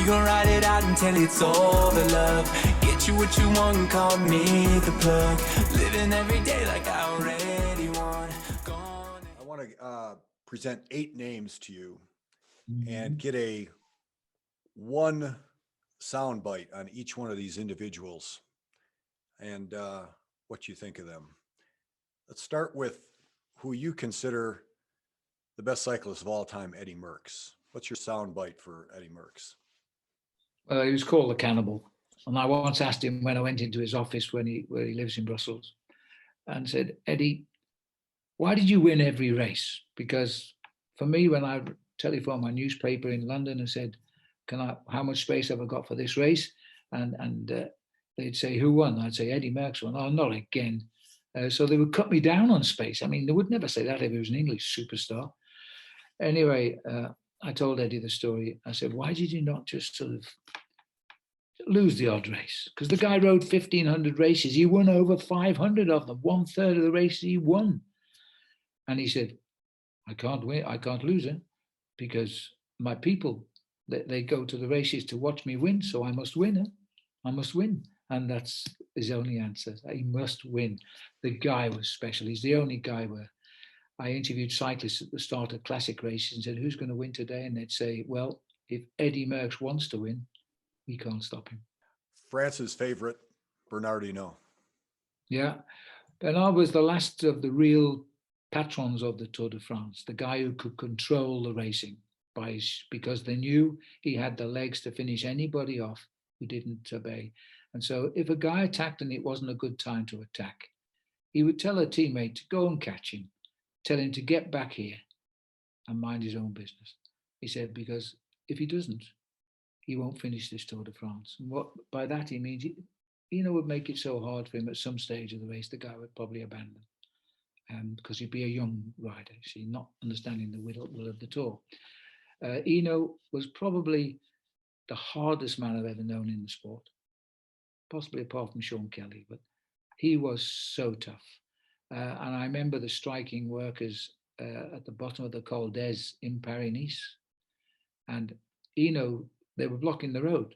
We gon' ride it out until it's over, love. Get you what you want, call me the plug. Living every day like I already won. I want to present 8 names to you and get a one sound bite on each one of these individuals and what you think of them. Let's start with who you consider the best cyclist of all time, Eddie Merckx. What's your sound bite for Eddie Merckx? He was called the Cannibal. And I once asked him when I went into his office where he lives in Brussels and said, Eddie, why did you win every race? Because for me, when I telephoned my newspaper in London and said, how much space have I got for this race? And they'd say, who won? I'd say, Eddie Merckx won. Oh, not again. So they would cut me down on space. I mean, they would never say that if it was an English superstar. Anyway, I told Eddie the story. I said, why did you not just sort of lose the odd race? Because the guy rode 1,500 races. He won over 500 of them. 1/3 of the races he won. And he said, I can't win. I can't lose it because my people, they go to the races to watch me win. So I must win. I must win. And that's his only answer. He must win. The guy was special. He's the only guy where I interviewed cyclists at the start of classic races and said, who's going to win today? And they'd say, well, if Eddie Merckx wants to win, we can't stop him. France's favorite, Bernardino. Yeah. Bernard was the last of the real patrons of the Tour de France, the guy who could control the racing because they knew he had the legs to finish anybody off who didn't obey. And so if a guy attacked and it wasn't a good time to attack, he would tell a teammate to go and catch him, tell him to get back here and mind his own business. He said, because if he doesn't, he won't finish this Tour de France. And what by that he means, would make it so hard for him at some stage of the race, the guy would probably abandon. Because he'd be a young rider, not understanding the will of the Tour. Eno was probably the hardest man I've ever known in the sport, possibly apart from Sean Kelly, but he was so tough. And I remember the striking workers at the bottom of the Col d'Ez in Paris-Nice. And they were blocking the road.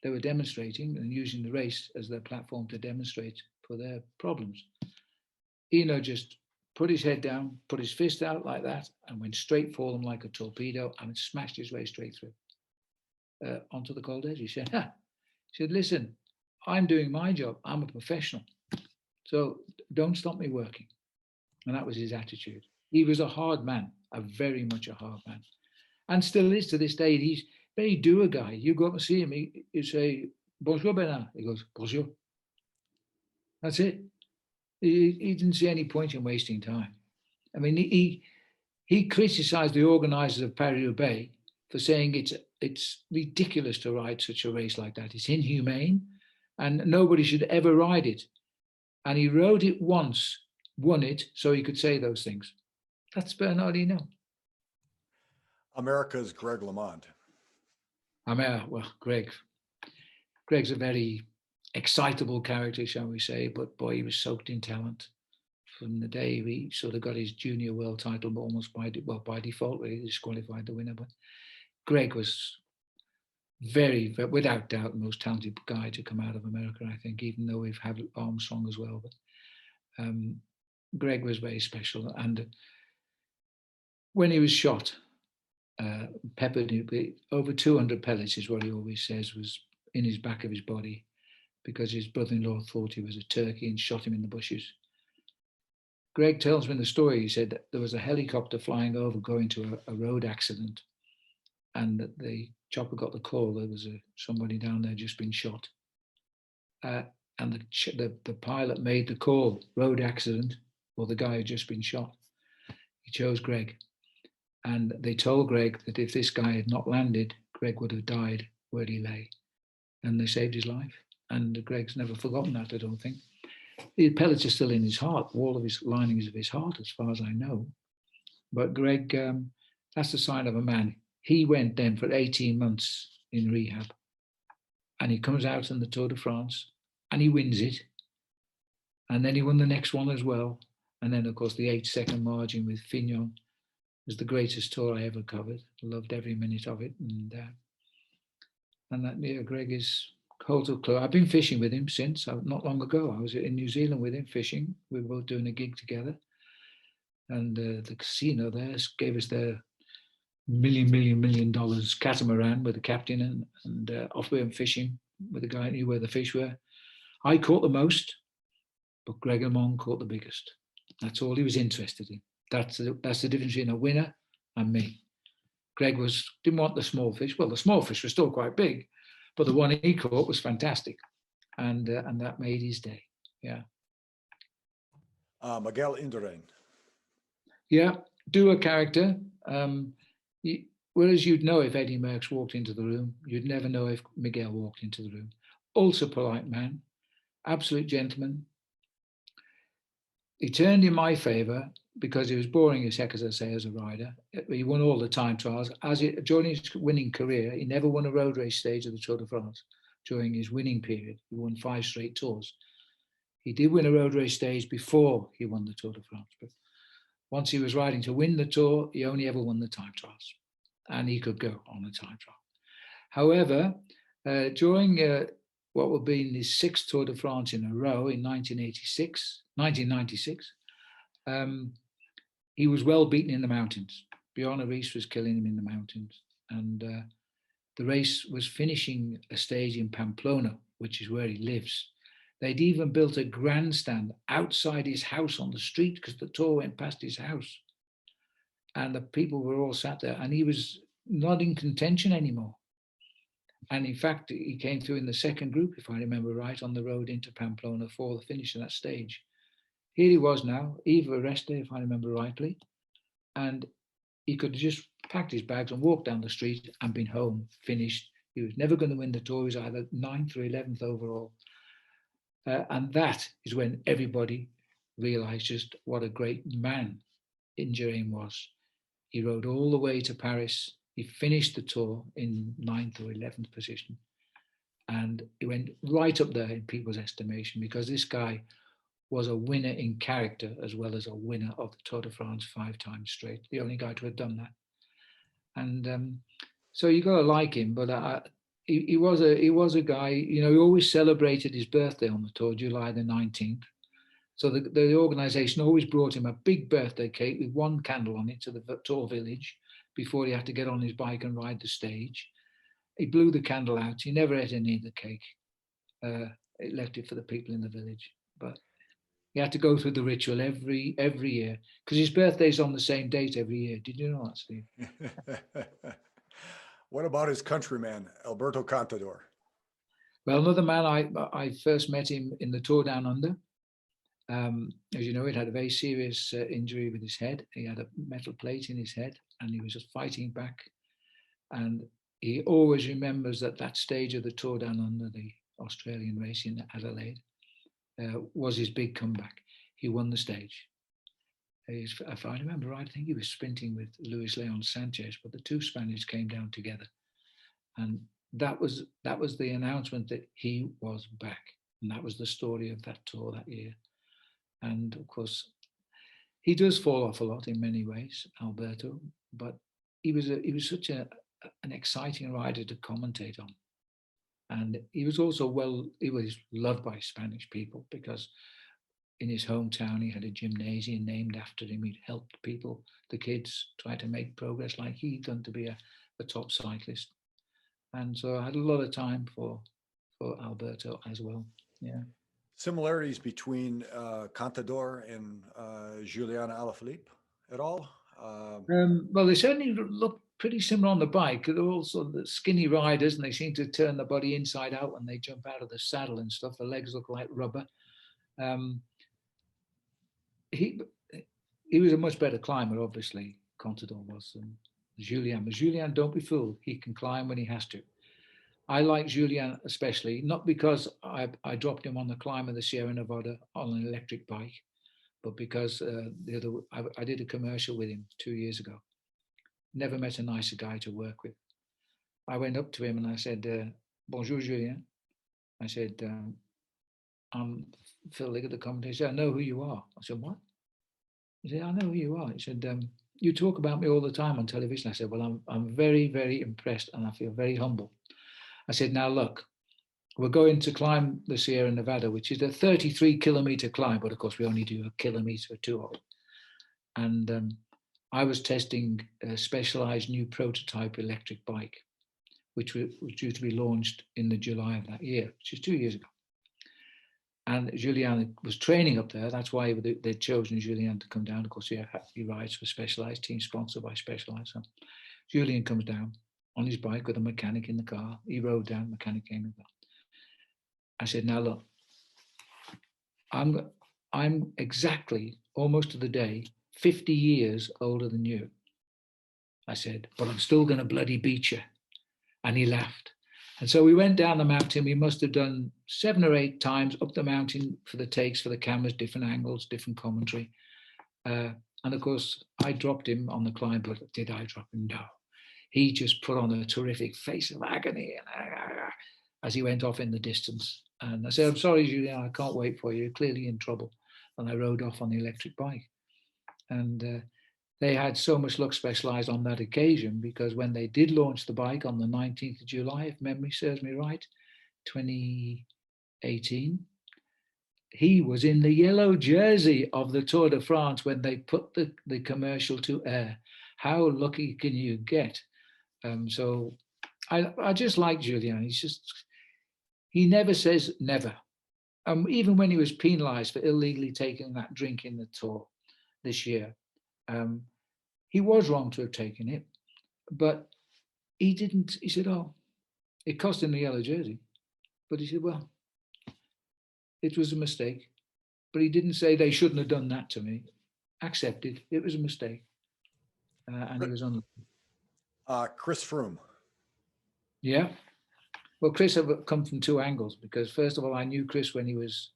They were demonstrating and using the race as their platform to demonstrate for their problems. Eno just put his head down, put his fist out like that, and went straight for them like a torpedo and smashed his way straight through onto the Col d'Ez. He said, listen, I'm doing my job. I'm a professional. So don't stop me working. And that was his attitude. He was a hard man, very much a hard man. And still is to this day. He's a very doer guy. You go up and see him, you say, bonjour, Bernard. He goes, bonjour. That's it. He didn't see any point in wasting time. I mean, he criticized the organizers of Paris-Roubaix for saying it's ridiculous to ride such a race like that. It's inhumane and nobody should ever ride it. And he rode it once, won it, so he could say those things. That's Bernardino. America's Greg Lamont. Greg's a very excitable character, shall we say, but boy, he was soaked in talent. From the day he sort of got his junior world title almost by default, really disqualified the winner. But Greg was very, without doubt, the most talented guy to come out of America, I think, even though we've had Armstrong as well. But Greg was very special. And when he was shot, peppered, over 200 pellets is what he always says was in his back of his body, because his brother-in-law thought he was a turkey and shot him in the bushes. Greg tells me the story. He said that there was a helicopter flying over going to a road accident, and that the chopper got the call there was somebody down there just been shot. And the pilot made the call, road accident, or the guy had just been shot. He chose Greg. And they told Greg that if this guy had not landed, Greg would have died where he lay. And they saved his life. And Greg's never forgotten that, I don't think. The pellets are still in his heart, all of his linings of his heart, as far as I know. But Greg, that's the sign of a man. He went then for 18 months in rehab. And he comes out in the Tour de France and he wins it. And then he won the next one as well. And then, of course, the 8-second margin with Fignon was the greatest tour I ever covered. I loved every minute of it. And that, yeah, Greg is total clue. I've been fishing with him since, not long ago. I was in New Zealand with him fishing. We were both doing a gig together. And the casino there gave us their $1 million catamaran with the captain, and off we went fishing with the guy who knew where the fish were. I caught the most, but Greg Lamont caught the biggest. That's all he was interested in. That's the difference between a winner and me. Greg didn't want the small fish. Well, the small fish was still quite big, but the one he caught was fantastic, and that made his day. Yeah. Miguel Indurain. Yeah, do a character. Whereas you'd know if Eddie Merckx walked into the room, you'd never know if Miguel walked into the room. Also polite man, absolute gentleman. He turned in my favour because he was boring as heck, as I say, as a rider. He won all the time trials. During his winning career, he never won a road race stage of the Tour de France. During his winning period, he won 5 straight tours. He did win a road race stage before he won the Tour de France. But once he was riding to win the Tour, he only ever won the time trials. And he could go on a time trial. However, during what would be his 6th Tour de France in a row in 1996, he was well beaten in the mountains. Bjorn Rees was killing him in the mountains. And the race was finishing a stage in Pamplona, which is where he lives. They'd even built a grandstand outside his house on the street because the Tour went past his house. And the people were all sat there, and he was not in contention anymore. And in fact, he came through in the second group, if I remember right, on the road into Pamplona for the finish of that stage. Here he was now, Eva Aresta, if I remember rightly, and he could have just packed his bags and walked down the street and been home, finished. He was never going to win the Tour. He was either 9th or 11th overall. And that is when everybody realized just what a great man Indurain was. He rode all the way to Paris. He finished the Tour in 9th or 11th position. And he went right up there in people's estimation because this guy was a winner in character as well as a winner of the Tour de France 5 times straight. The only guy to have done that. And so you got to like him, but he was a guy, you know, he always celebrated his birthday on the Tour, July the 19th. So the organisation always brought him a big birthday cake with 1 candle on it to the Tour village before he had to get on his bike and ride the stage. He blew the candle out. He never ate any of the cake. He left it for the people in the village. But he had to go through the ritual every year because his birthday's on the same date every year. Did you know that, Steve? What about his countryman, Alberto Contador? Well, another man, I first met him in the Tour Down Under. As you know, he'd had a very serious injury with his head. He had a metal plate in his head and he was just fighting back. And he always remembers that stage of the Tour Down Under, the Australian race in Adelaide, was his big comeback. He won the stage. If I remember right, I think he was sprinting with Luis Leon Sanchez, but the 2 Spaniards came down together. And that was the announcement that he was back. And that was the story of that tour that year. And of course, he does fall off a lot in many ways, Alberto, but he was such an exciting rider to commentate on. And he was also he was loved by Spanish people because in his hometown, he had a gymnasium named after him. He'd helped people, the kids, try to make progress like he'd done to be a top cyclist. And so I had a lot of time for Alberto as well. Yeah. Similarities between Contador and Julian Alaphilippe at all? Well, they certainly look pretty similar on the bike. They're all sort of the skinny riders, and they seem to turn the body inside out when they jump out of the saddle and stuff. The legs look like rubber. He was a much better climber, obviously, Contador was, than Julian. But Julian, don't be fooled. He can climb when he has to. I like Julian especially, not because I dropped him on the climb of the Sierra Nevada on an electric bike, but because I did a commercial with him 2 years ago. Never met a nicer guy to work with. I went up to him and I said, "Bonjour, Julien." I said, "I'm Phil Liggett, the commentator." He said, "I know who you are." I said, "What?" He said, "I know who you are." He said, "You talk about me all the time on television." I said, "Well, I'm very, very impressed and I feel very humble." I said, now look, we're going to climb the Sierra Nevada, which is a 33-kilometer climb, but of course we only do a kilometer or two of it. And I was testing a specialized new prototype electric bike, which was due to be launched in the July of that year, which is 2 years ago. And Julian was training up there. That's why they'd chosen Julian to come down. Of course, he rides for Specialized, team sponsored by Specialized. So Julian comes down on his bike with a mechanic in the car. He rode down, mechanic came in the car. I said, now look, I'm exactly, almost to the day, 50 years older than you. I said, but I'm still going to bloody beat you. And he laughed. And so we went down the mountain. We must have done 7 or 8 times up the mountain for the takes, for the cameras, different angles, different commentary. And of course, I dropped him on the climb, but did I drop him? No. He just put on a terrific face of agony as he went off in the distance. And I said, I'm sorry, Julian, I can't wait for you. You're clearly in trouble. And I rode off on the electric bike. And they had so much luck, Specialized, on that occasion, because when they did launch the bike on the 19th of July, if memory serves me right, 2018, he was in the yellow jersey of the Tour de France when they put the commercial to air. How lucky can you get? So I just like Julian. He never says never. Even when he was penalized for illegally taking that drink in the Tour this year, he was wrong to have taken it, but he didn't. He said, oh, it cost him the yellow jersey. But he said, well, it was a mistake. But he didn't say they shouldn't have done that to me. Accepted, it was a mistake. And he was on. Chris Foome. Yeah. Well, Chris have come from 2 angles, because first of all, I knew Chris when he was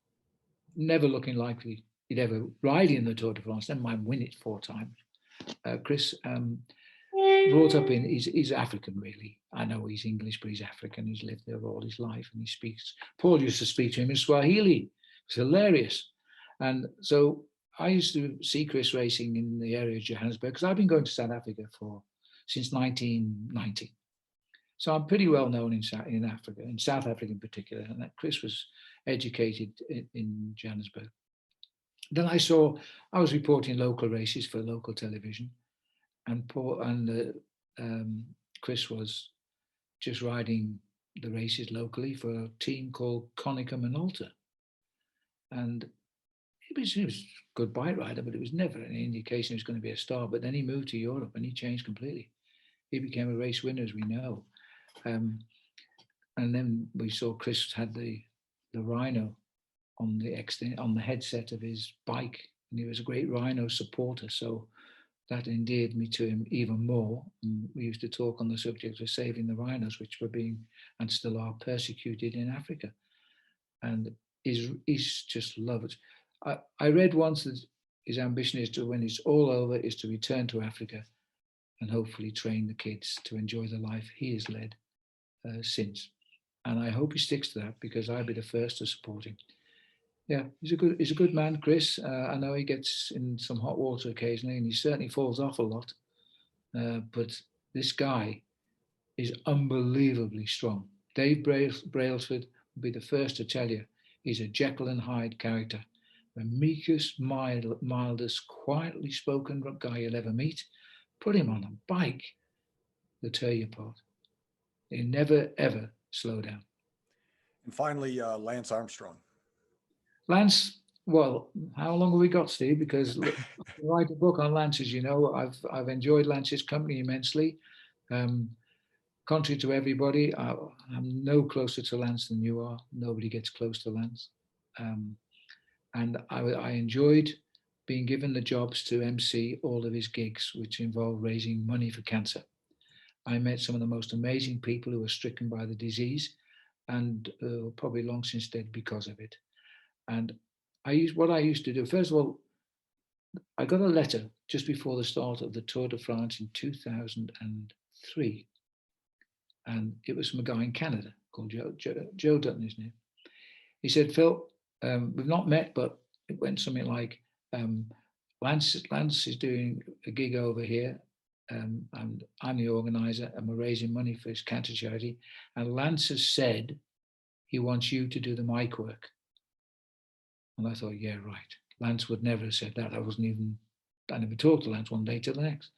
never looking likely he'd ever ride in the Tour de France, never mind win it 4 times. Chris brought up in, he's African really. I know he's English, but he's African. He's lived there all his life and he speaks. Paul used to speak to him in Swahili. It's hilarious. And so I used to see Chris racing in the area of Johannesburg, because I've been going to South Africa since 1990. So I'm pretty well known in Africa, in South Africa in particular, and that Chris was educated in Johannesburg. Then I was reporting local races for local television, and Chris was just riding the races locally for a team called Konica Minolta. And he was a good bike rider, but it was never an indication he was going to be a star. But then he moved to Europe and he changed completely. He became a race winner, as we know. And then we saw Chris had the Rhino on the headset of his bike, and he was a great Rhino supporter. So that endeared me to him even more. And we used to talk on the subject of saving the rhinos, which were being and still are persecuted in Africa. And he's just loved. I read once that his ambition is to, when it's all over, is to return to Africa and hopefully train the kids to enjoy the life he has led since. And I hope he sticks to that, because I'd be the first to support him. Yeah, he's a good man, Chris. I know he gets in some hot water occasionally, and he certainly falls off a lot. But this guy is unbelievably strong. Dave Brailsford will be the first to tell you he's a Jekyll and Hyde character. The meekest, mildest, quietly spoken guy you'll ever meet. Put him on a bike, he'll tear you apart. He never, ever slow down. And finally, Lance Armstrong. Lance, well, how long have we got, Steve? Because I write a book on Lance, as you know. I've enjoyed Lance's company immensely. Contrary to everybody, I'm no closer to Lance than you are. Nobody gets close to Lance. And I enjoyed being given the jobs to MC all of his gigs, which involved raising money for cancer. I met some of the most amazing people who were stricken by the disease and probably long since dead because of it. And what I used to do, first of all, I got a letter just before the start of the Tour de France in 2003. And it was from a guy in Canada called Joe Dutton, his name. He said, Phil, we've not met, but it went something like, Lance is doing a gig over here. and I'm the organizer, and we're raising money for his cancer charity. And Lance has said he wants you to do the mic work. And I thought, yeah, right. Lance would never have said that. I never talked to Lance one day till the next.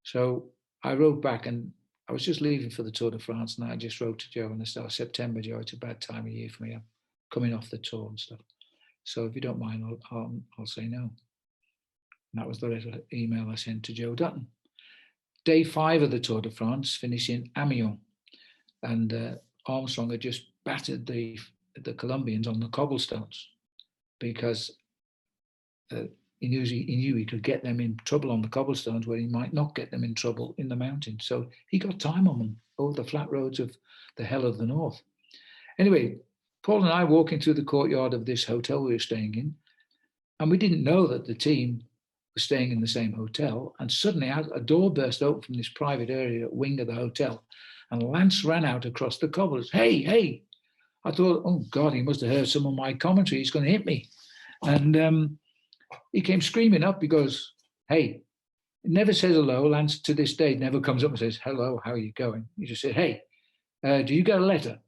So I wrote back, and I was just leaving for the Tour de France, and I just wrote to Joe and I said, September, Joe, it's a bad time of year for me. I'm coming off the tour and stuff. So if you don't mind, I'll say no. And that was the email I sent to Joe Dutton. Day 5 of the Tour de France, finishing Amiens. And Armstrong had just battered the Colombians on the cobblestones because he knew he could get them in trouble on the cobblestones where he might not get them in trouble in the mountains. So he got time on them over the flat roads of the hell of the north. Anyway, Paul and I walking through the courtyard of this hotel we were staying in, and we didn't know that the team was staying in the same hotel. And suddenly a door burst open from this private area wing of the hotel, and Lance ran out across the cobbles. Hey! I thought, oh God, he must have heard some of my commentary. He's going to hit me. And he came screaming up. He goes, hey, he never says hello. Lance to this day never comes up and says, hello, how are you going? He just said, hey, do you get a letter,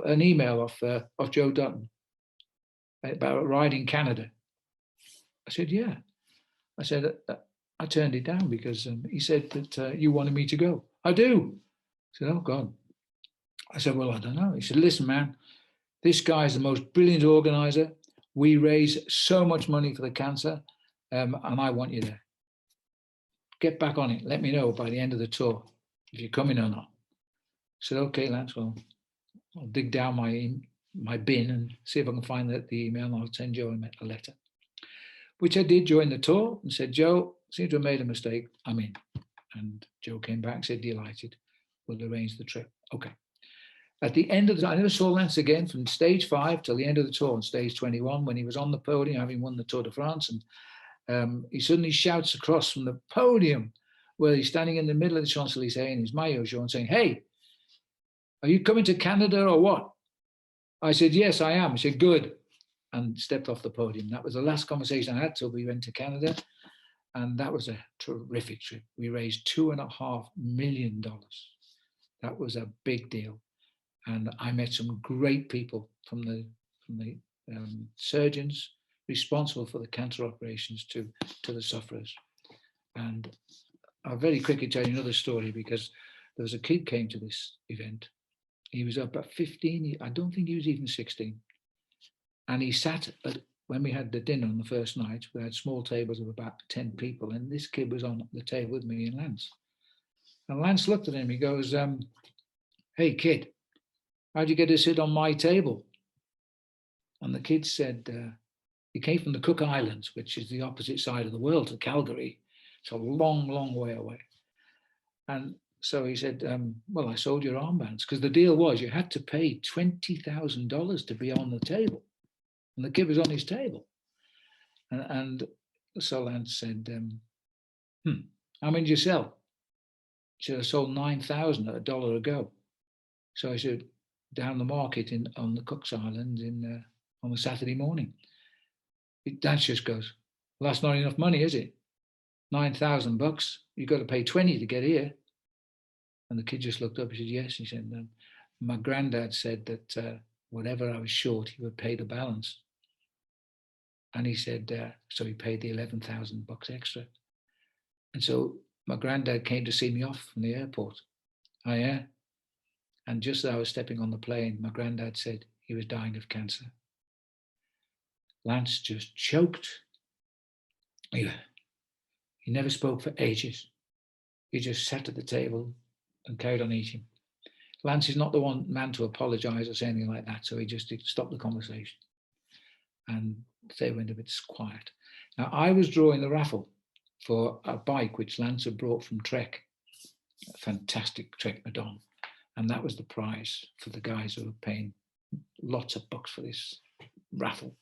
an email of Joe Dutton about a ride in Canada? I said, yeah. I said, I turned it down because he said that you wanted me to go. I do. I said, oh God. I said, well, I don't know. He said, listen, man, this guy is the most brilliant organizer. We raise so much money for the cancer, and I want you there. Get back on it. Let me know by the end of the tour if you're coming or not. I said, okay, Lance, well, I'll dig down my bin and see if I can find the email, and I'll send Joe a letter, which I did during the tour, and said, Joe, seem to have made a mistake. I'm in. And Joe came back and said, delighted. We'll arrange the trip. Okay. At the end of I never saw Lance again from stage 5 till the end of the tour on stage 21 when he was on the podium having won the Tour de France. And he suddenly shouts across from the podium where he's standing in the middle of the Champs-Élysées in his maillot showing, saying, hey, are you coming to Canada or what? I said, yes, I am. He said, good. And stepped off the podium. That was the last conversation I had till we went to Canada. And that was a terrific trip. We raised $2.5 million. That was a big deal. And I met some great people from the surgeons responsible for the cancer operations to the sufferers. And I'll very quickly tell you another story because there was a kid came to this event. He was up at 15. I don't think he was even 16. And he sat when we had the dinner on the first night, we had small tables of about 10 people. And this kid was on the table with me and Lance. And Lance looked at him. He goes, hey, kid, how'd you get to sit on my table? And the kid said, he came from the Cook Islands, which is the opposite side of the world to Calgary. It's a long, long way away. And so he said, well, I sold your armbands because the deal was you had to pay $20,000 to be on the table. And the kid was on his table. And so Lance said, how many did you sell? He said, I sold 9,000 at $1 a go. So I said, down the market on the Cook's Islands on a Saturday morning. Lance just goes, well, that's not enough money, is it? $9,000. You've got to pay 20 to get here. And the kid just looked up. He said, yes. He said, my granddad said that whatever I was short, he would pay the balance. And he said, so he paid the $11,000 extra. And so my granddad came to see me off from the airport. Oh, yeah. And just as I was stepping on the plane, my granddad said he was dying of cancer. Lance just choked. He never spoke for ages. He just sat at the table and carried on eating. Lance is not the one man to apologize or say anything like that, so he just stopped the conversation. And they went a bit quiet. Now, I was drawing the raffle for a bike which Lance had brought from Trek, a fantastic Trek Madon. And that was the prize for the guys who were paying lots of bucks for this raffle.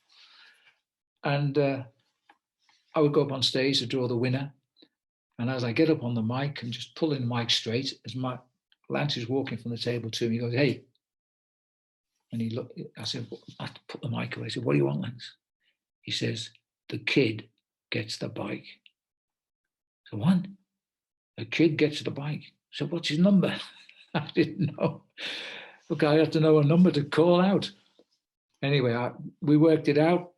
And I would go up on stage to draw the winner. And as I get up on the mic and just pulling the mic straight, as Lance is walking from the table to me, he goes, hey. And he looked, I said, I put the mic away. I said, what do you want, Lance? He says, the kid gets the bike. So what? A kid gets the bike. So what's his number? I didn't know. Look, I had to know a number to call out. Anyway, we worked it out.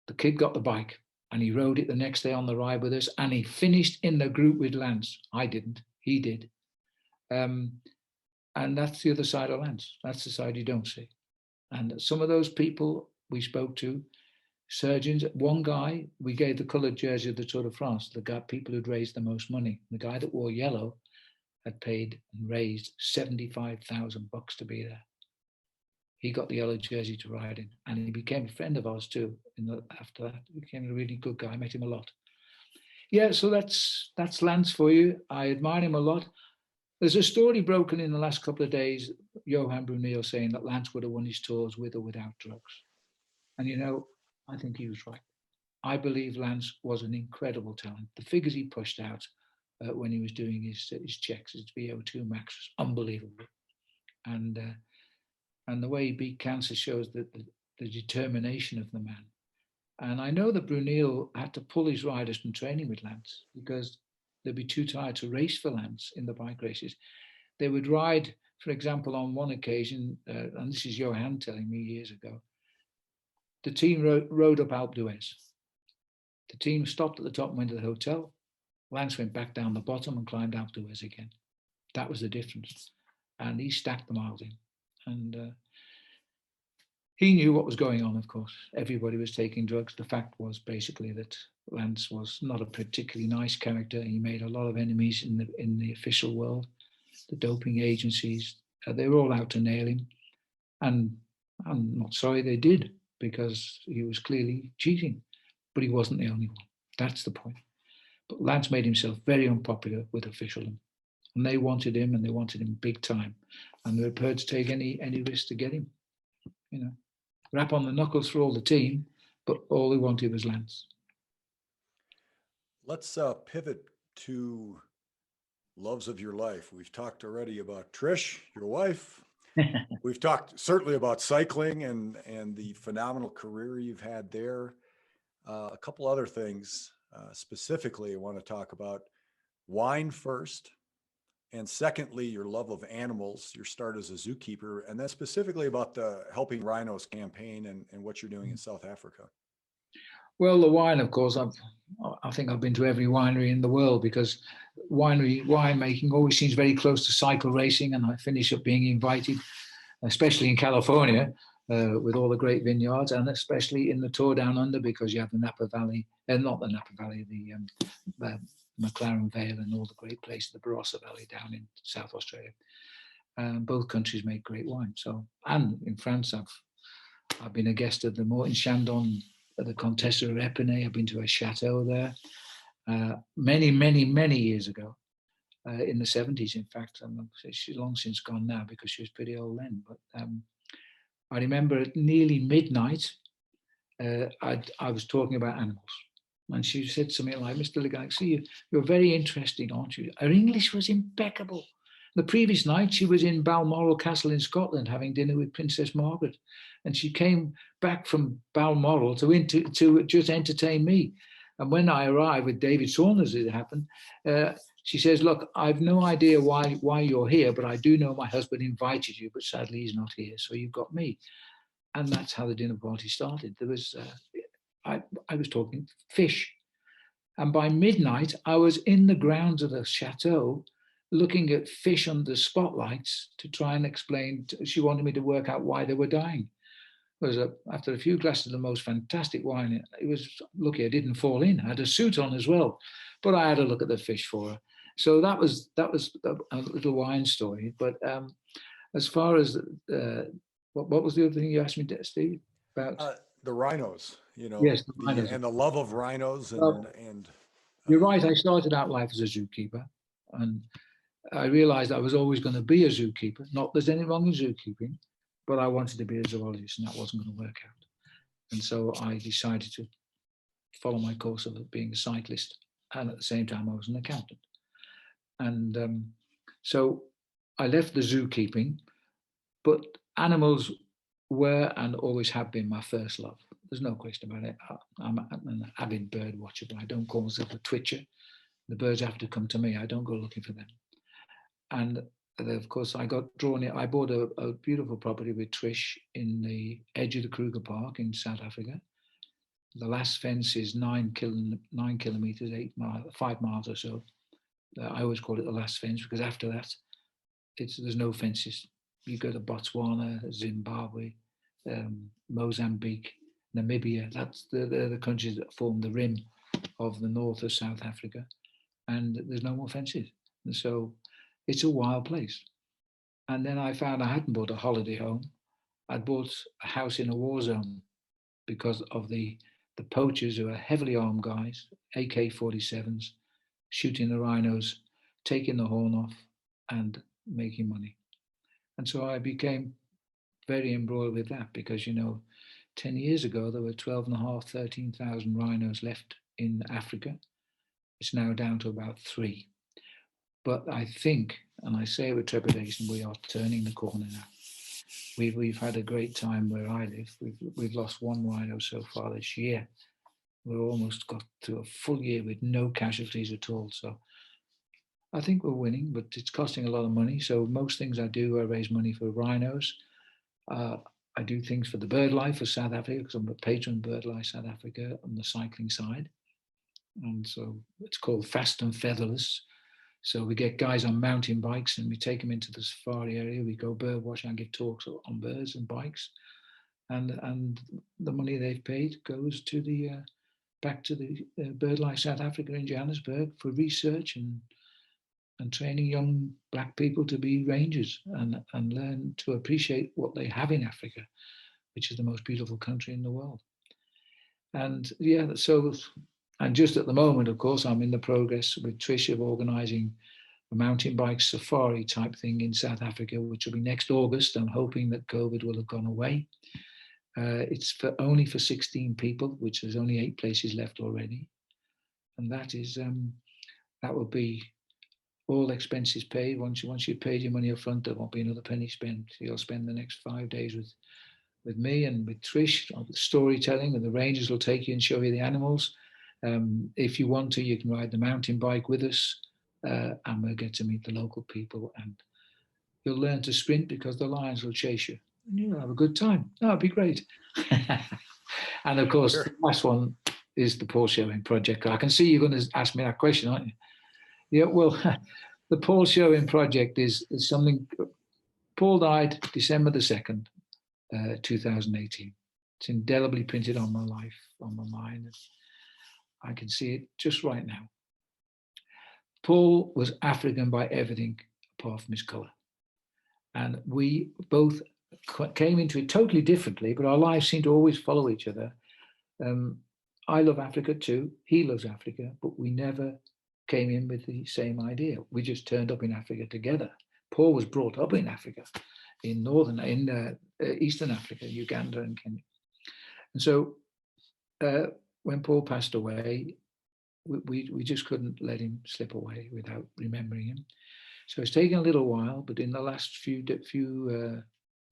The kid got the bike and he rode it the next day on the ride with us, and he finished in the group with Lance. I didn't. He did. And that's the other side of Lance. That's the side you don't see. And some of those people we spoke to, surgeons, one guy, we gave the coloured jersey of the Tour de France, the guy, people who'd raised the most money. The guy that wore yellow had paid and raised $75,000 to be there. He got the yellow jersey to ride in, and he became a friend of ours too. After that, he became a really good guy. I met him a lot. Yeah, so that's Lance for you. I admire him a lot. There's a story broken in the last couple of days, Johan Brunel saying that Lance would have won his tours with or without drugs. And you know, I think he was right. I believe Lance was an incredible talent. The figures he pushed out when he was doing his checks, his VO2 max, was unbelievable. And the way he beat cancer shows that the determination of the man. And I know that Brunel had to pull his riders from training with Lance because they'd be too tired to race for Lance in the bike races. They would ride, for example, on one occasion, and this is Johan telling me years ago, the team rode up Alpe d'Huez. The team stopped at the top and went to the hotel. Lance went back down the bottom and climbed Alpe d'Huez again. That was the difference. And he stacked the miles in. And he knew what was going on, of course. Everybody was taking drugs. The fact was basically that Lance was not a particularly nice character. He made a lot of enemies in the official world. The doping agencies, they were all out to nail him. And I'm not sorry they did, because he was clearly cheating. But he wasn't the only one. That's the point. But Lance made himself very unpopular with officialdom. And they wanted him, and they wanted him big time. And they were prepared to take any risk to get him. You know, rap on the knuckles for all the team, but all they wanted was Lance. Let's pivot to loves of your life. We've talked already about Trish, your wife. We've talked certainly about cycling and the phenomenal career you've had there. A couple other things specifically I want to talk about. Wine first. And secondly, your love of animals, your start as a zookeeper, and then specifically about the Helping Rhinos campaign and what you're doing in South Africa. Well, the wine, of course, I think I've been to every winery in the world, because winemaking always seems very close to cycle racing, and I finish up being invited, especially in California, with all the great vineyards, and especially in the Tour Down Under, because you have the Napa Valley, not the Napa Valley, the McLaren Vale and all the great places, the Barossa Valley down in South Australia. Both countries make great wine. So, and in France, I've been a guest of the Morton Chandon, the Contessa of Epinay. I've been to a chateau there many years ago, in the 70s, in fact. She's long since gone now because she was pretty old then. But I remember at nearly midnight, I was talking about animals. And she said something like, "Mr. Liggett, I see you're very interesting, aren't you?" Her English was impeccable. The previous night, she was in Balmoral Castle in Scotland having dinner with Princess Margaret. And she came back from Balmoral to just entertain me. And when I arrived with David Saunders, it happened, she says, "Look, I've no idea why you're here, but I do know my husband invited you, but sadly he's not here, so you've got me." And that's how the dinner party started. There was... I was talking fish. And by midnight, I was in the grounds of the chateau looking at fish under spotlights to try and explain. She wanted me to work out why they were dying. After a few glasses of the most fantastic wine, it was lucky I didn't fall in. I had a suit on as well, but I had a look at the fish for her. So that was a little wine story. But as far as what was the other thing you asked me, Steve, about? The rhinos, yes, the rhinos. And the love of rhinos. You're right. I started out life as a zookeeper, and I realized I was always going to be a zookeeper. Not there's anything wrong with zookeeping, but I wanted to be a zoologist, and that wasn't going to work out. And so I decided to follow my course of being a cyclist, and at the same time I was an accountant. And so I left the zookeeping, but animals were and always have been my first love. There's no question about it. I'm an avid bird watcher, but I don't call myself a twitcher. The birds have to come to me. I don't go looking for them. And of course, I got drawn in. I bought a beautiful property with Trish in the edge of the Kruger Park in South Africa. The last fence is 9 kilometers, 5 miles or so. I always call it the last fence because after that, there's no fences. You go to Botswana, Zimbabwe, Mozambique, Namibia. That's the countries that form the rim of the north of South Africa, and there's no more fences. And so it's a wild place. And then I found I hadn't bought a holiday home. I'd bought a house in a war zone because of the poachers who are heavily armed guys, AK-47s, shooting the rhinos, taking the horn off and making money. And so I became very embroiled with that because, 10 years ago, there were 12,500, 13,000 rhinos left in Africa. It's now down to about 3. But I think, and I say with trepidation, we are turning the corner now. We've had a great time where I live. We've lost 1 rhino so far this year. We've almost got to a full year with no casualties at all. So I think we're winning, but it's costing a lot of money. So most things I do, I raise money for rhinos. I do things for the bird life for South Africa because I'm a patron of BirdLife South Africa on the cycling side. And so it's called Fast and Featherless. So we get guys on mountain bikes and we take them into the safari area. We go bird watching and give talks on birds and bikes. And the money they've paid goes to back to the BirdLife South Africa in Johannesburg for research and training young black people to be rangers and learn to appreciate what they have in Africa, which is the most beautiful country in the world. And and just at the moment, of course, I'm in the progress with Trish of organising a mountain bike safari type thing in South Africa, which will be next August. I'm hoping that COVID will have gone away. It's only for 16 people, which there's only 8 places left already. And that is, that will be all expenses paid. Once you've paid your money up front, there won't be another penny spent. You'll spend the next 5 days with me and with Trish, with storytelling, and the rangers will take you and show you the animals. If you want to, you can ride the mountain bike with us, and we'll get to meet the local people, and you'll learn to sprint because the lions will chase you. And you'll have a good time. That'd be great. And of course, the last one is the Paul Sherwen project. I can see you're going to ask me that question, aren't you? Yeah, well, the Paul Sherwen project is something. Paul died December the 2nd, 2018. It's indelibly printed on my life, on my mind. I can see it just right now. Paul was African by everything apart from his colour. And we both came into it totally differently, but our lives seem to always follow each other. I love Africa too. He loves Africa, but we never came in with the same idea. We just turned up in Africa together. Paul was brought up in Africa, in Eastern Africa, Uganda and Kenya. And so when Paul passed away, we just couldn't let him slip away without remembering him. So it's taken a little while, but in the last few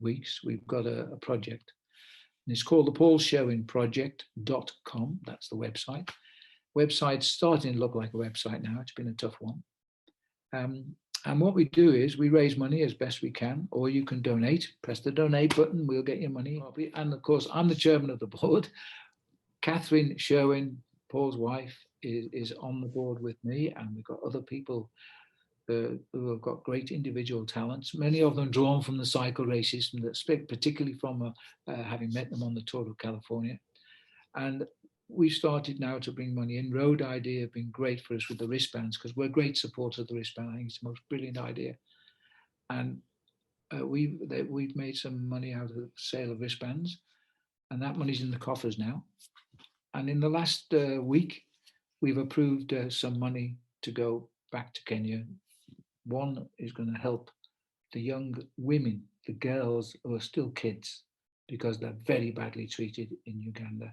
weeks, we've got a project. And it's called the Paul Sherwen Project.com. That's the website. Website's starting to look like a website now. It's been a tough one. And what we do is we raise money as best we can, or you can donate. Press the donate button, we'll get your money. And of course, I'm the chairman of the board. Catherine Sherwen, Paul's wife, is on the board with me, and we've got other people who have got great individual talents, many of them drawn from the cycle races, particularly from having met them on the Tour of California. And we've started now to bring money in. Road Idea have been great for us with the wristbands because we're great supporters of the wristband. I think it's the most brilliant idea. And we've made some money out of the sale of wristbands, and that money's in the coffers now. And in the last week, we've approved some money to go back to Kenya. One is going to help the young women, the girls who are still kids, because they're very badly treated in Uganda.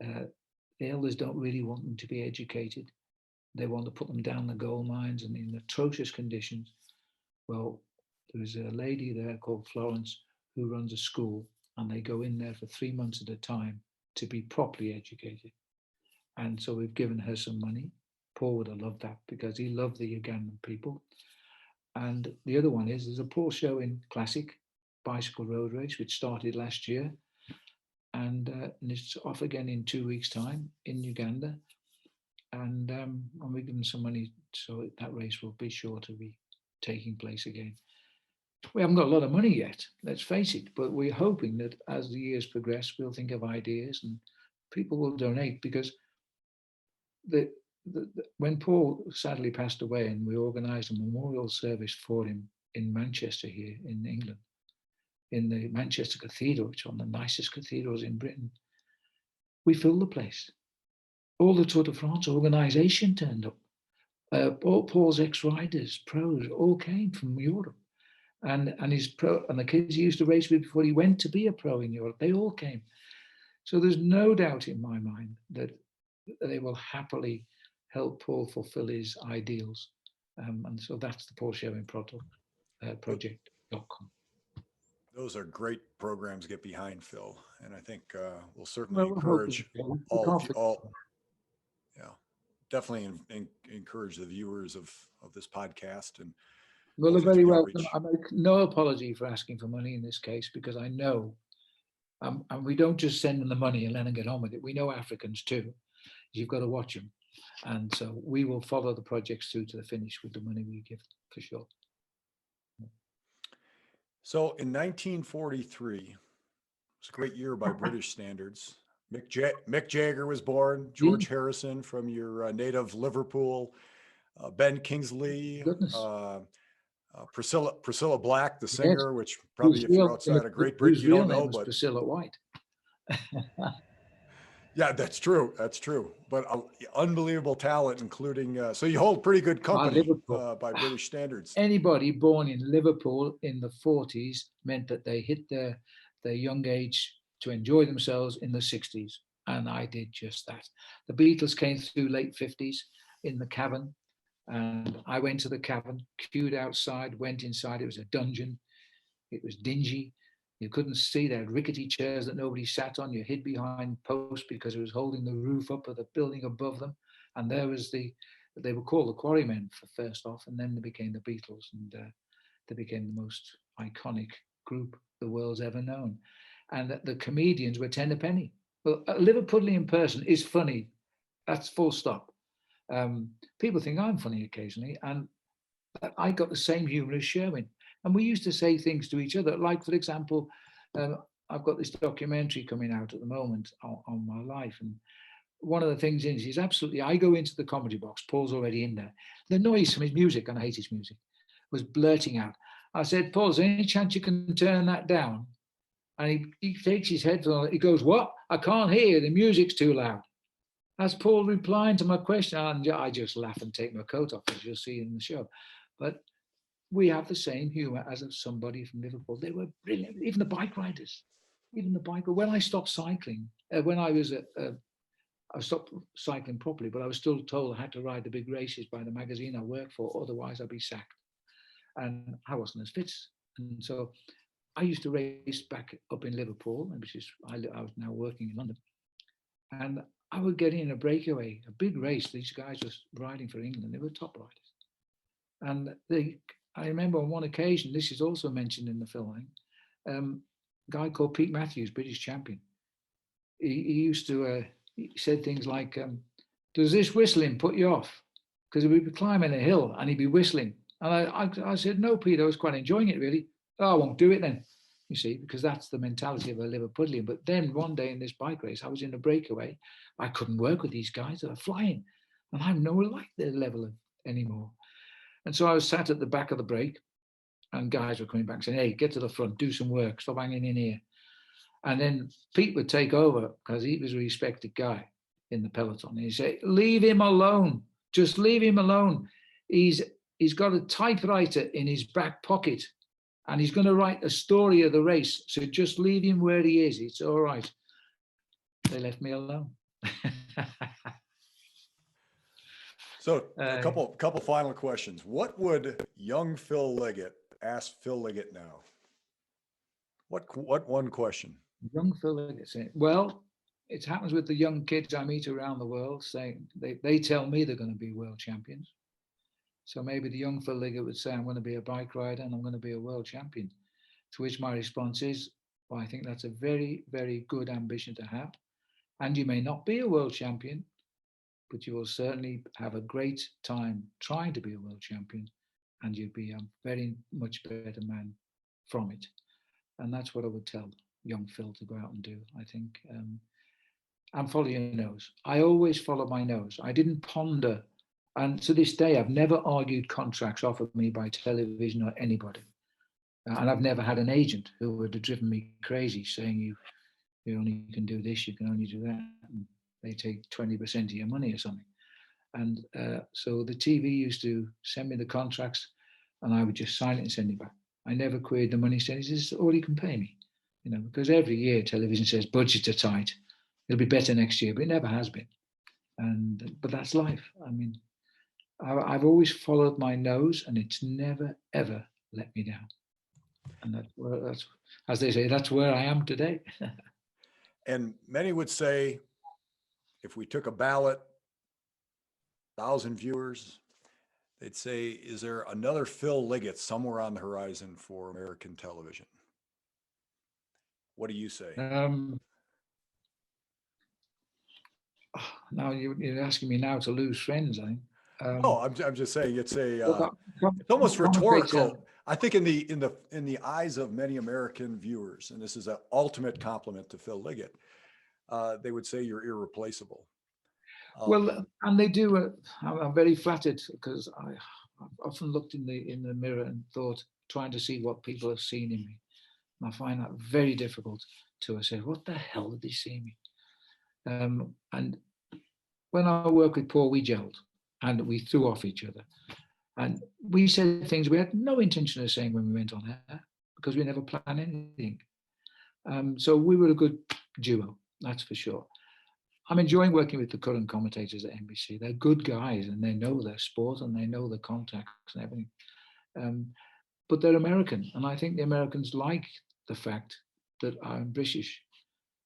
The elders don't really want them to be educated. They want to put them down the gold mines and in atrocious conditions. Well, there's a lady there called Florence who runs a school, and they go in there for 3 months at a time to be properly educated. And so we've given her some money. Paul would have loved that because he loved the Ugandan people. And the other one is there's a Paul Sherwen Classic bicycle road race, which started last year. And it's off again in 2 weeks' time in Uganda. And we're giving some money so that race will be sure to be taking place again. We haven't got a lot of money yet, let's face it, but we're hoping that as the years progress, we'll think of ideas and people will donate, because when Paul sadly passed away and we organised a memorial service for him in Manchester here in England, in the Manchester Cathedral, which is one of the nicest cathedrals in Britain, we filled the place. All the Tour de France organisation turned up. All Paul's ex-riders, pros, all came from Europe. And his pro and the kids he used to race with before he went to be a pro in Europe, they all came. So there's no doubt in my mind that they will happily help Paul fulfill his ideals. And so that's the Paul Sherwen project.com. Those are great programs to get behind, Phil. And I think we'll certainly definitely encourage the viewers of this podcast. And well, they're very welcome. I make no apology for asking for money in this case, because I know, and we don't just send them the money and let them get on with it. We know Africans too. You've got to watch them. And so we will follow the projects through to the finish with the money we give, for sure. So in 1943, it was a great year by British standards. Mick Jagger was born, George Harrison from your native Liverpool, Ben Kingsley, Priscilla Black, the singer, which probably if you're outside of Great Britain, you don't know, but Priscilla White. Yeah, that's true. That's true. But unbelievable talent, including, so you hold pretty good company by British standards. Anybody born in Liverpool in the 40s meant that they hit their young age to enjoy themselves in the 60s. And I did just that. The Beatles came through late 50s in the Cavern. And I went to the Cavern, queued outside, went inside. It was a dungeon. It was dingy. You couldn't see. They had rickety chairs that nobody sat on. You hid behind posts because it was holding the roof up of the building above them. And there was they were called the Quarrymen for first off, and then they became the Beatles, and they became the most iconic group the world's ever known. And the comedians were tenner-penny. Well, a Liverpudlian person is funny. That's full stop. People think I'm funny occasionally, and I got the same humor as Sherwen. And we used to say things to each other, like, for example, I've got this documentary coming out at the moment on my life. And one of the things is absolutely, I go into the comedy box, Paul's already in there. The noise from his music, and I hate his music, was blurting out. I said, Paul, is there any chance you can turn that down? And he takes his headphone, he goes, what? I can't hear, the music's too loud. That's Paul replying to my question. And I just laugh and take my coat off, as you'll see in the show. But we have the same humor as somebody from Liverpool. They were brilliant. Even the bike riders, when I stopped cycling, when I was I stopped cycling properly, but I was still told I had to ride the big races by the magazine I worked for, otherwise I'd be sacked. And I wasn't as fit. And so I used to race back up in Liverpool, which is, I was now working in London. And I would get in a breakaway, a big race. These guys were riding for England. They were top riders. And I remember on one occasion, this is also mentioned in the filming, a guy called Pete Matthews, British champion. He used to, he said things like, does this whistling put you off? Because we'd be climbing a hill and he'd be whistling. And I said, no, Pete, I was quite enjoying it, really. Oh, I won't do it then, you see, because that's the mentality of a Liverpudlian. But then one day in this bike race, I was in a breakaway. I couldn't work with these guys that are flying. And I'm nowhere like their level anymore. And so I was sat at the back of the break, and guys were coming back saying, hey, get to the front, do some work, stop hanging in here. And then Pete would take over because he was a respected guy in the peloton. And he'd say, leave him alone. Just leave him alone. He's got a typewriter in his back pocket and he's going to write a story of the race. So just leave him where he is. It's all right. They left me alone. So a couple final questions. What would young Phil Liggett ask Phil Liggett now? What one question? Young Phil Liggett. Well, it happens with the young kids I meet around the world, saying they tell me they're going to be world champions. So maybe the young Phil Liggett would say, I'm going to be a bike rider and I'm going to be a world champion. To which my response is, well, I think that's a very, very good ambition to have. And you may not be a world champion, but you will certainly have a great time trying to be a world champion, and you'd be a very much better man from it. And that's what I would tell young Phil to go out and do, I think. And follow your nose. I always follow my nose. I didn't ponder. And to this day, I've never argued contracts offered me by television or anybody. And I've never had an agent who would have driven me crazy saying you only can do this, you can only do that. And they take 20% of your money or something. And so the TV used to send me the contracts and I would just sign it and send it back. I never queried the money, said, is this all you can pay me? You know, because every year television says budgets are tight. It'll be better next year, but it never has been. But that's life. I mean, I've always followed my nose and it's never, ever let me down. And that's, as they say, that's where I am today. And many would say, if we took a ballot, 1,000 viewers, they'd say, is there another Phil Liggett somewhere on the horizon for American television? What do you say? Now you're asking me now to lose friends, I think. No, I'm just saying it's almost rhetorical. I think in the eyes of many American viewers, and this is an ultimate compliment to Phil Liggett, they would say you're irreplaceable. Well, and they do. I'm very flattered because I've often looked in the mirror and thought, trying to see what people have seen in me. And I find that very difficult to say, what the hell did they see in me? And when I work with Paul, we gelled and we threw off each other. And we said things we had no intention of saying when we went on air because we never planned anything. So we were a good duo, that's for sure. I'm enjoying working with the current commentators at NBC. They're good guys and they know their sport and they know the contacts and everything. But they're American. And I think the Americans like the fact that I'm British.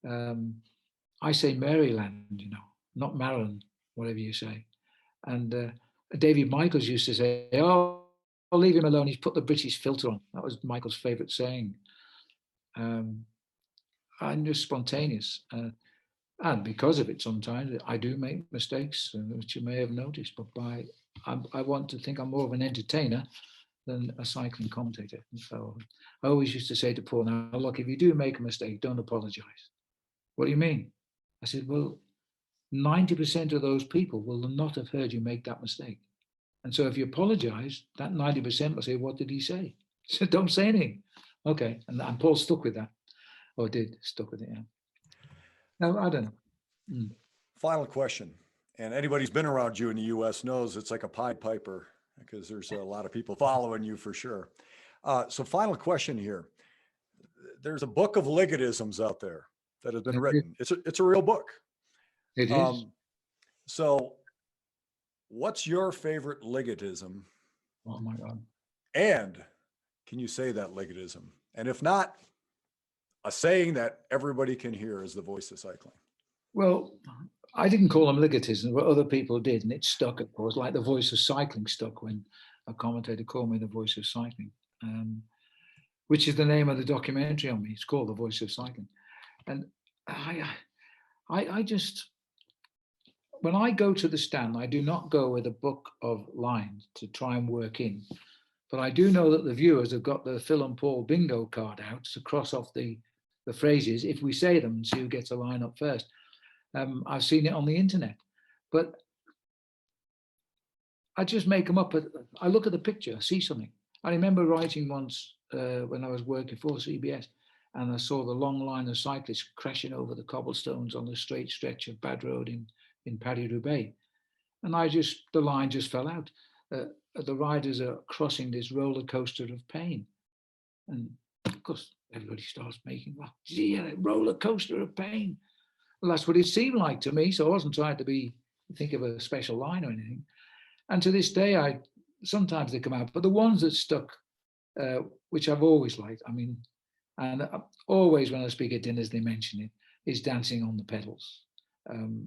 I say Maryland, you know, not Maryland, whatever you say. And David Michaels used to say, oh, I'll leave him alone. He's put the British filter on. That was Michael's favorite saying. I'm just spontaneous. And because of it, sometimes I do make mistakes, which you may have noticed. But I want to think I'm more of an entertainer than a cycling commentator. So I always used to say to Paul, now, look, if you do make a mistake, don't apologize. What do you mean? I said, well, 90% of those people will not have heard you make that mistake. And so if you apologize, that 90% will say, what did he say? So don't say anything. Okay. And Paul stuck with that, or did stuck with it. Yeah. No, I don't know. Final question. And anybody who's been around you in the US knows it's like a Pied Piper because there's a lot of people following you for sure. So final question here. There's a book of Liggettisms out there that has been written. It's a real book. It is. So what's your favorite Liggettism? Oh my God. And can you say that Liggettism? And if not, a saying that everybody can hear is the voice of cycling. Well, I didn't call them Liggettisms, but other people did, and it stuck, of course, like the voice of cycling stuck when a commentator called me the voice of cycling, which is the name of the documentary on me. It's called The Voice of Cycling. And I just, when I go to the stand, I do not go with a book of lines to try and work in, but I do know that the viewers have got the Phil and Paul bingo card out to cross off the phrases if we say them and see who gets a line up first. I've seen it on the internet, but I just make them up. I look at the picture, I see something. I remember writing once when I was working for CBS, and I saw the long line of cyclists crashing over the cobblestones on the straight stretch of bad road in Paris-Roubaix. And the line just fell out. The riders are crossing this roller coaster of pain. And of course, everybody starts making, well, gee, a roller coaster of pain. Well, that's what it seemed like to me. So I wasn't trying to think of a special line or anything. And to this day, sometimes they come out, but the ones that stuck, which I've always liked, I mean, and always when I speak at dinners, they mention it. is dancing on the pedals,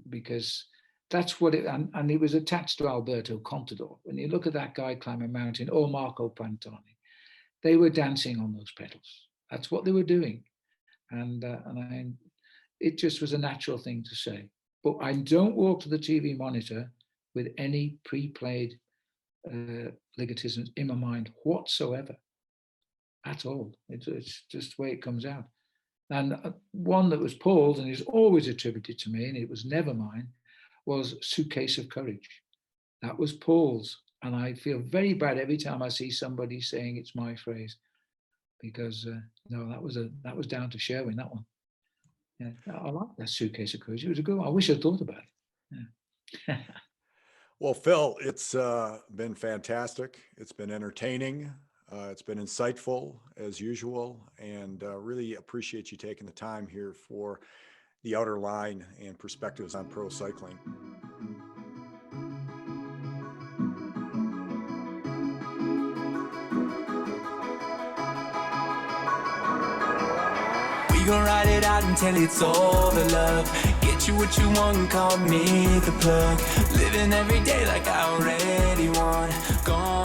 because that's what it, and it was attached to Alberto Contador. When you look at that guy climbing a mountain, or Marco Pantani, they were dancing on those pedals. That's what they were doing. It just was a natural thing to say. But I don't walk to the TV monitor with any pre-played Liggettisms in my mind whatsoever, at all. It's just the way it comes out. And one that was Paul's and is always attributed to me, and it was never mine, was Suitcase of Courage. That was Paul's, and I feel very bad every time I see somebody saying it's my phrase, because no, that was down to Sherwen, that one. Yeah, I like that Suitcase of Courage. It was a good one. I wish I'd thought about it. Yeah. Well, Phil, it's been fantastic. It's been entertaining. It's been insightful as usual, and really appreciate you taking the time here for the Outer Line and perspectives on pro cycling. We gon' ride it out until it's over, love. Get you what you want, call me the plug. Living every day like I already won. Gone